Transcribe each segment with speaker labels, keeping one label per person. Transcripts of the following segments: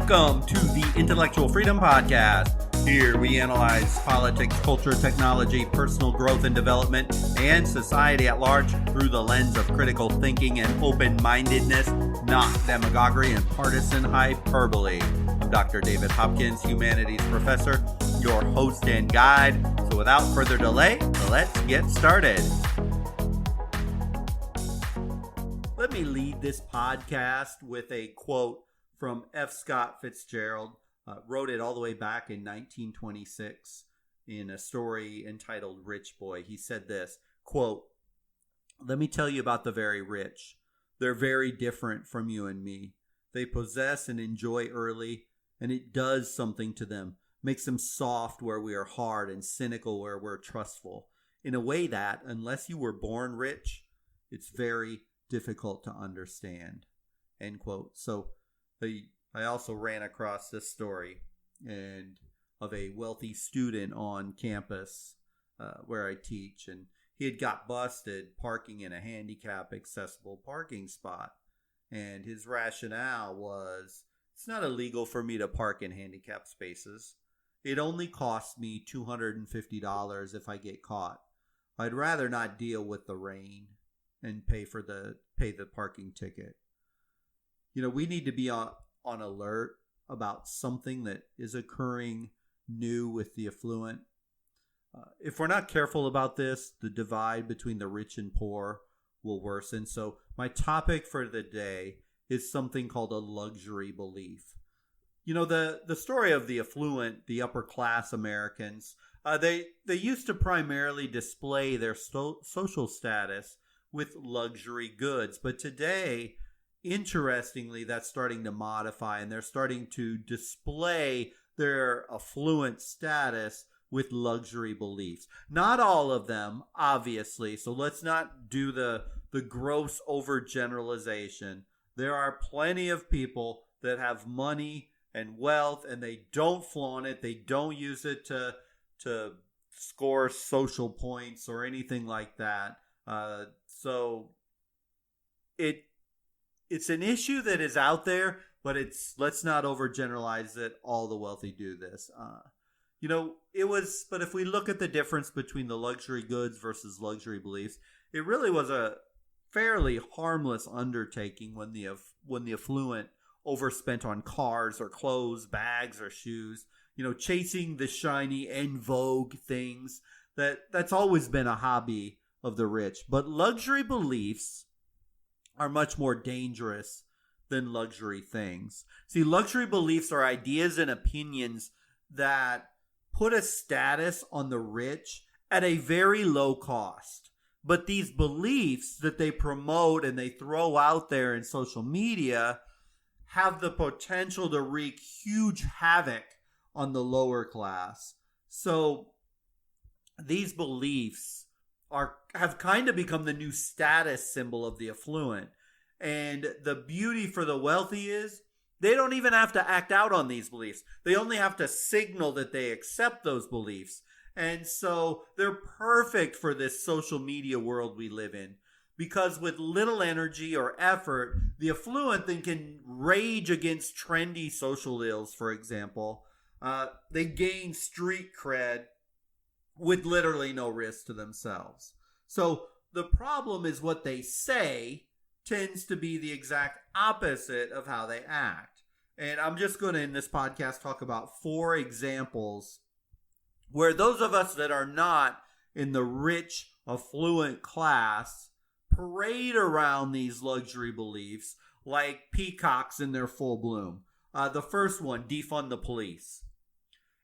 Speaker 1: Welcome to the Intellectual Freedom Podcast. Here we analyze politics, culture, technology, personal growth and development, and society at large through the lens of critical thinking and open-mindedness, not demagoguery and partisan hyperbole. I'm Dr. David Hopkins, humanities professor, your host and guide. So without further delay, let's get started. Let me lead this podcast with a quote from F. Scott Fitzgerald. Wrote it all the way back in 1926 in a story entitled Rich Boy. He said this, quote, "Let me tell you about the very rich. They're very different from you and me. They possess and enjoy early, and it does something to them, makes them soft where we are hard and cynical where we're trustful, in a way that, unless you were born rich, it's very difficult to understand," end quote. So I also ran across this story of a wealthy student on campus where I teach, and he had got busted parking in a handicap accessible parking spot. And his rationale was, it's not illegal for me to park in handicap spaces. It only costs me $250 if I get caught. I'd rather not deal with the rain and pay the parking ticket. You know, we need to be on alert about something that is occurring new with the affluent. If we're not careful about this, the divide between the rich and poor will worsen. So my topic for the day is something called a luxury belief. You know, the story of the affluent, the upper class Americans, they used to primarily display their social status with luxury goods. But today, interestingly, that's starting to modify, and they're starting to display their affluent status with luxury beliefs. Not all of them, obviously, so let's not do the gross overgeneralization. There are plenty of people that have money and wealth, and they don't flaunt it. They don't use it to score social points or anything like that. So it's an issue that is out there, but let's not overgeneralize that all the wealthy do this. But if we look at the difference between the luxury goods versus luxury beliefs, it really was a fairly harmless undertaking when the affluent overspent on cars or clothes, bags or shoes, chasing the shiny en vogue things. That's always been a hobby of the rich. But luxury beliefs are much more dangerous than luxury things. See, luxury beliefs are ideas and opinions that put a status on the rich at a very low cost. But these beliefs that they promote and they throw out there in social media have the potential to wreak huge havoc on the lower class. So these beliefs have kind of become the new status symbol of the affluent. And the beauty for the wealthy is they don't even have to act out on these beliefs. They only have to signal that they accept those beliefs. And so they're perfect for this social media world we live in. Because with little energy or effort, the affluent then can rage against trendy social ills, for example. They gain street cred with literally no risk to themselves. So the problem is what they say tends to be the exact opposite of how they act. And I'm just going to, in this podcast, talk about 4 examples where those of us that are not in the rich, affluent class parade around these luxury beliefs like peacocks in their full bloom. The first one, defund the police.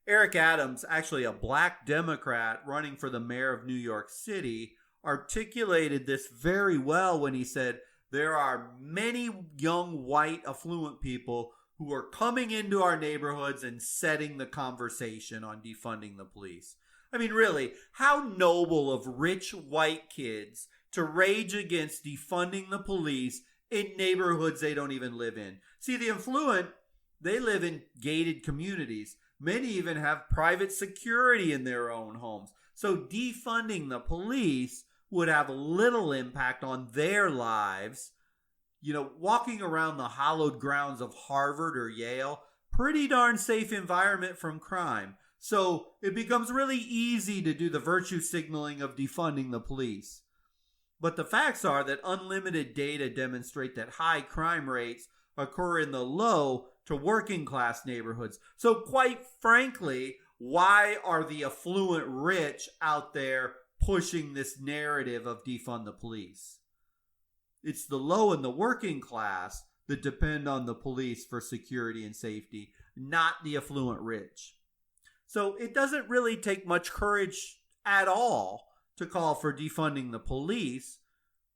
Speaker 1: Eric Adams, actually a black Democrat running for the mayor of New York City, articulated this very well when he said, there are many young white affluent people who are coming into our neighborhoods and setting the conversation on defunding the police. I mean, really, how noble of rich white kids to rage against defunding the police in neighborhoods they don't even live in. See, the affluent, they live in gated communities. Many even have private security in their own homes. So defunding the police would have little impact on their lives. Walking around the hallowed grounds of Harvard or Yale pretty darn safe environment from crime. So it becomes really easy to do the virtue signaling of defunding the police. But the facts are that unlimited data demonstrate that high crime rates occur in the low to working class neighborhoods. So quite frankly, why are the affluent rich out there pushing this narrative of defund the police? It's the low and the working class that depend on the police for security and safety, not the affluent rich. So it doesn't really take much courage at all to call for defunding the police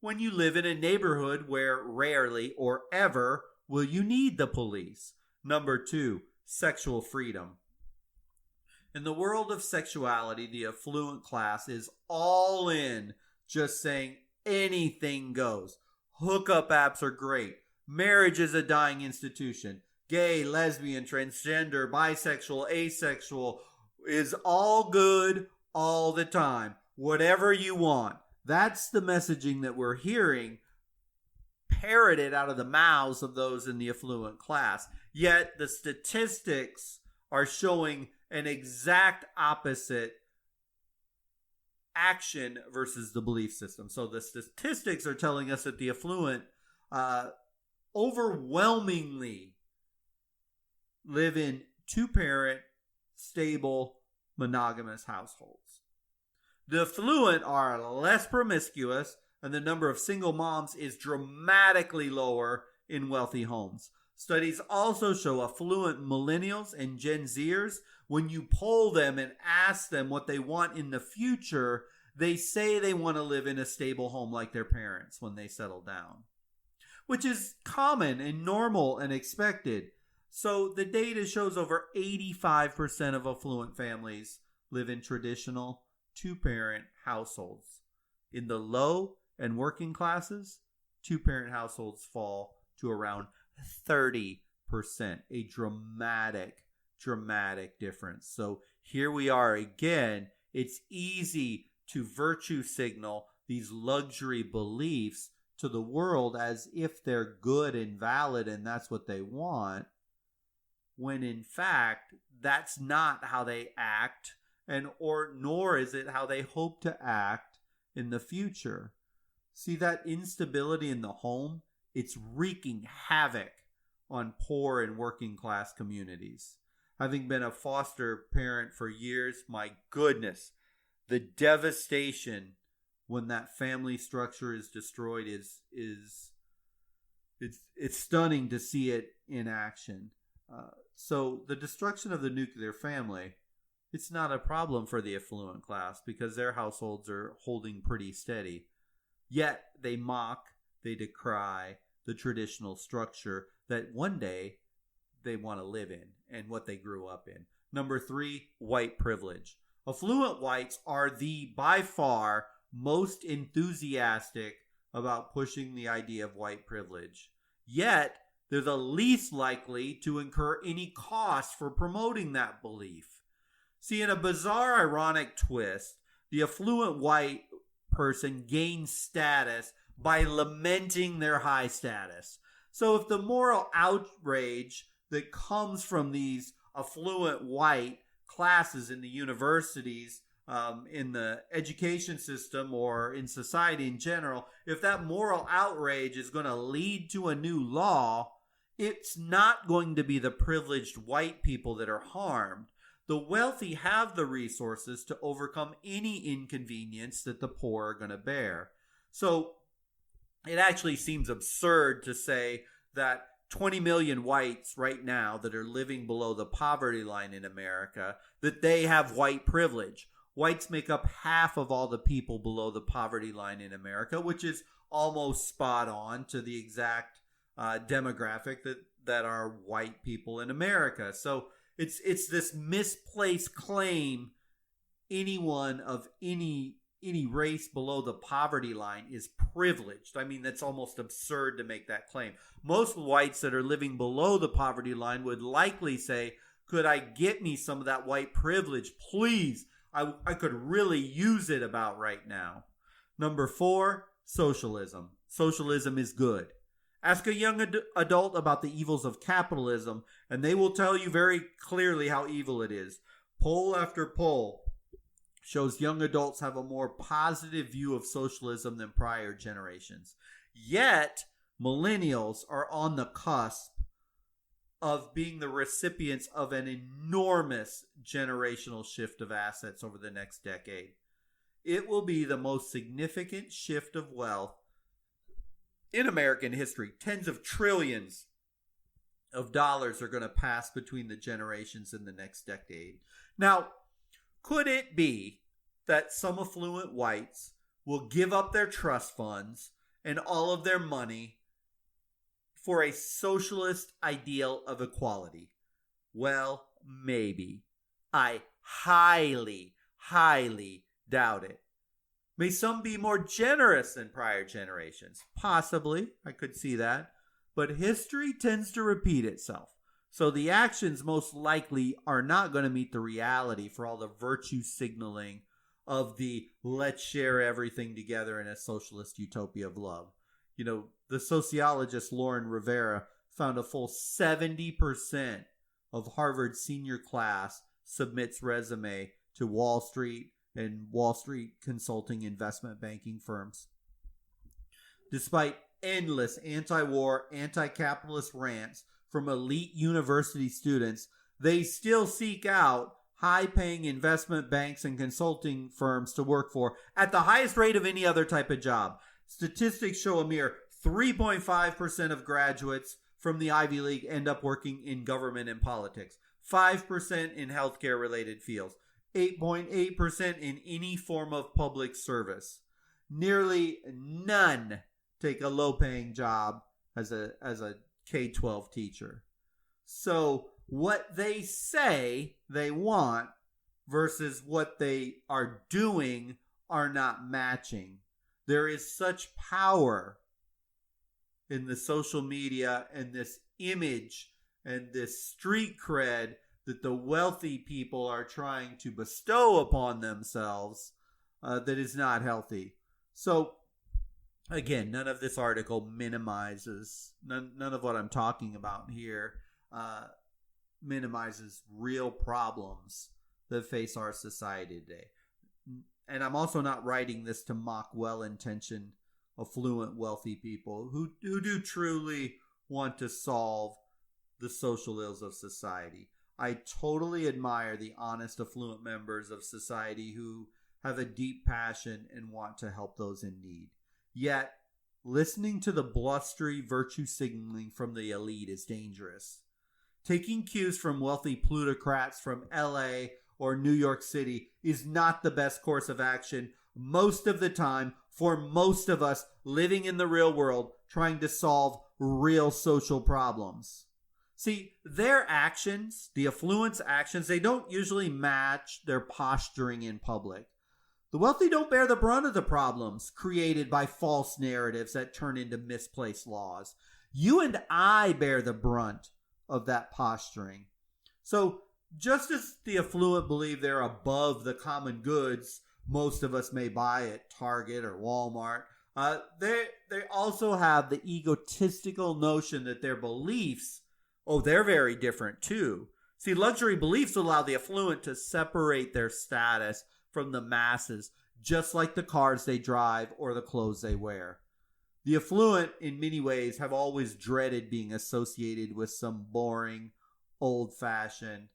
Speaker 1: when you live in a neighborhood where rarely or ever will you need the police. Number 2, sexual freedom. In the world of sexuality, the affluent class is all in, just saying anything goes. Hookup apps are great. Marriage is a dying institution. Gay, lesbian, transgender, bisexual, asexual is all good all the time. Whatever you want. That's the messaging that we're hearing parroted out of the mouths of those in the affluent class. Yet the statistics are showing an exact opposite action versus the belief system. So the statistics are telling us that the affluent overwhelmingly live in 2-parent, stable, monogamous households. The affluent are less promiscuous, and the number of single moms is dramatically lower in wealthy homes. Studies also show affluent millennials and Gen Zers, when you poll them and ask them what they want in the future, they say they want to live in a stable home like their parents when they settle down, which is common and normal and expected. So the data shows over 85% of affluent families live in traditional 2-parent households. In the low and working classes, 2-parent households fall to around 30%, a dramatic difference. So here we are again. It's easy to virtue signal these luxury beliefs to the world as if they're good and valid and that's what they want, when in fact that's not how they act, and nor is it how they hope to act in the future. See that instability in the home? It's wreaking havoc on poor and working class communities. Having been a foster parent for years, my goodness, the devastation when that family structure is destroyed is it's stunning to see it in action. So the destruction of the nuclear family, it's not a problem for the affluent class because their households are holding pretty steady. Yet they mock, they decry the traditional structure that one day they want to live in and what they grew up in. Number 3, white privilege. Affluent whites are the by far most enthusiastic about pushing the idea of white privilege. Yet they're the least likely to incur any cost for promoting that belief. See, in a bizarre, ironic twist, the affluent white person gains status by lamenting their high status. So if the moral outrage that comes from these affluent white classes in the universities, in the education system, or in society in general, if that moral outrage is going to lead to a new law, it's not going to be the privileged white people that are harmed. The wealthy have the resources to overcome any inconvenience that the poor are going to bear. So it actually seems absurd to say that 20 million whites right now that are living below the poverty line in America, that they have white privilege. Whites make up half of all the people below the poverty line in America, which is almost spot on to the exact demographic that are white people in America. So it's this misplaced claim anyone of any race below the poverty line is privileged. I mean, that's almost absurd to make that claim. Most whites that are living below the poverty line would likely say, could I get me some of that white privilege, please? I could really use it about right now. Number 4, socialism. Socialism is good. Ask a young adult about the evils of capitalism, and they will tell you very clearly how evil it is. Poll after poll shows young adults have a more positive view of socialism than prior generations. Yet, millennials are on the cusp of being the recipients of an enormous generational shift of assets over the next decade. It will be the most significant shift of wealth in American history. Tens of trillions of dollars are going to pass between the generations in the next decade. Now, could it be that some affluent whites will give up their trust funds and all of their money for a socialist ideal of equality? Well, maybe. I highly, highly doubt it. May some be more generous than prior generations? Possibly. I could see that. But history tends to repeat itself. So the actions most likely are not going to meet the reality for all the virtue signaling of the let's share everything together in a socialist utopia of love. You know, the sociologist Lauren Rivera found a full 70% of Harvard's senior class submits resume to Wall Street and Wall Street consulting investment banking firms. Despite endless anti-war, anti-capitalist rants from elite university students, they still seek out high-paying investment banks and consulting firms to work for at the highest rate of any other type of job. Statistics show a mere 3.5% of graduates from the Ivy League end up working in government and politics, 5% in healthcare-related fields, 8.8% in any form of public service. Nearly none take a low-paying job as a K-12 teacher. So what they say they want versus what they are doing are not matching. There is such power in the social media and this image and this street cred that the wealthy people are trying to bestow upon themselves that is not healthy. So, again, none of this article minimizes, none of what I'm talking about here minimizes real problems that face our society today. And I'm also not writing this to mock well-intentioned, affluent, wealthy people who do truly want to solve the social ills of society. I totally admire the honest, affluent members of society who have a deep passion and want to help those in need. Yet, listening to the blustery virtue signaling from the elite is dangerous. Taking cues from wealthy plutocrats from LA or New York City is not the best course of action most of the time for most of us living in the real world trying to solve real social problems. See, their actions, the affluent's actions, they don't usually match their posturing in public. The wealthy don't bear the brunt of the problems created by false narratives that turn into misplaced laws. You and I bear the brunt of that posturing. So, just as the affluent believe they're above the common goods most of us may buy at Target or Walmart, they also have the egotistical notion that their beliefs, they're very different too. See, luxury beliefs allow the affluent to separate their status from the masses, just like the cars they drive or the clothes they wear. The affluent, in many ways, have always dreaded being associated with some boring, old-fashioned,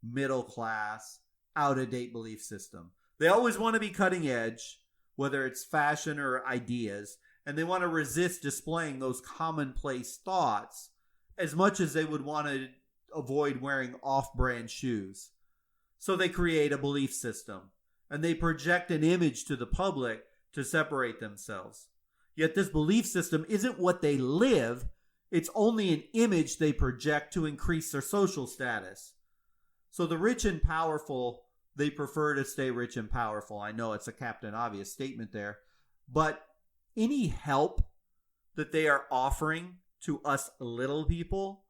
Speaker 1: middle-class, out-of-date belief system. They always want to be cutting edge, whether it's fashion or ideas, and they want to resist displaying those commonplace thoughts as much as they would want to avoid wearing off-brand shoes. So they create a belief system, and they project an image to the public to separate themselves. Yet this belief system isn't what they live, it's only an image they project to increase their social status. So the rich and powerful, they prefer to stay rich and powerful. I know it's a Captain Obvious statement there, but any help that they are offering to us little people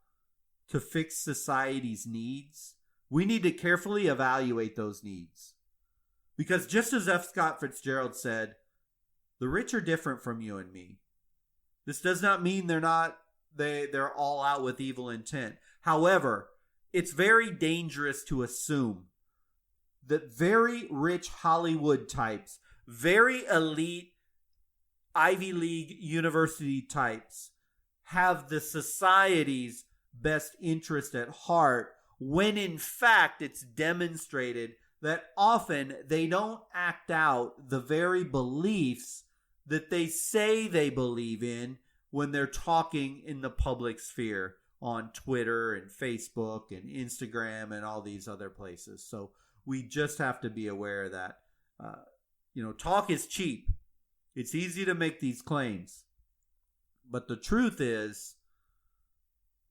Speaker 1: to fix society's needs, we need to carefully evaluate those needs. Because just as F. Scott Fitzgerald said, the rich are different from you and me. This does not mean they're not they're all out with evil intent. However, it's very dangerous to assume that very rich Hollywood types, very elite Ivy League university types have the society's best interest at heart, when in fact it's demonstrated that often they don't act out the very beliefs that they say they believe in when they're talking in the public sphere on Twitter and Facebook and Instagram and all these other places. So we just have to be aware of that. Talk is cheap. It's easy to make these claims. But the truth is,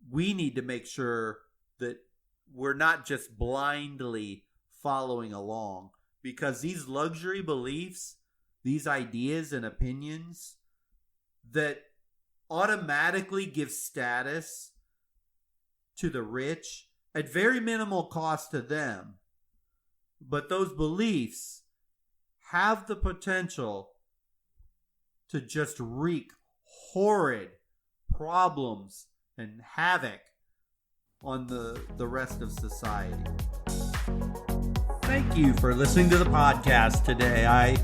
Speaker 1: we need to make sure that we're not just blindly following along, because these luxury beliefs, these ideas and opinions that automatically give status to the rich at very minimal cost to them, but those beliefs have the potential to just wreak horrid problems and havoc on the rest of society. Thank you for listening to the podcast today. I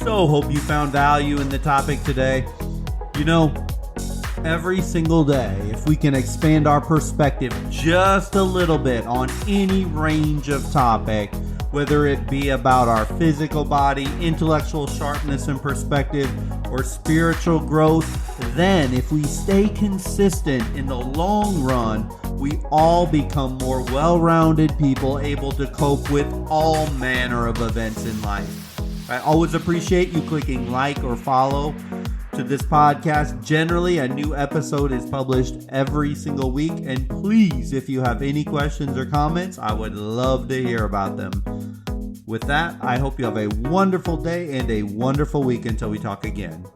Speaker 1: so hope you found value in the topic today. Every single day, if we can expand our perspective just a little bit on any range of topic, whether it be about our physical body, intellectual sharpness and perspective, or spiritual growth, then if we stay consistent in the long run, we all become more well-rounded people able to cope with all manner of events in life. I always appreciate you clicking like or follow to this podcast. Generally, a new episode is published every single week. And please, if you have any questions or comments, I would love to hear about them. With that, I hope you have a wonderful day and a wonderful week until we talk again.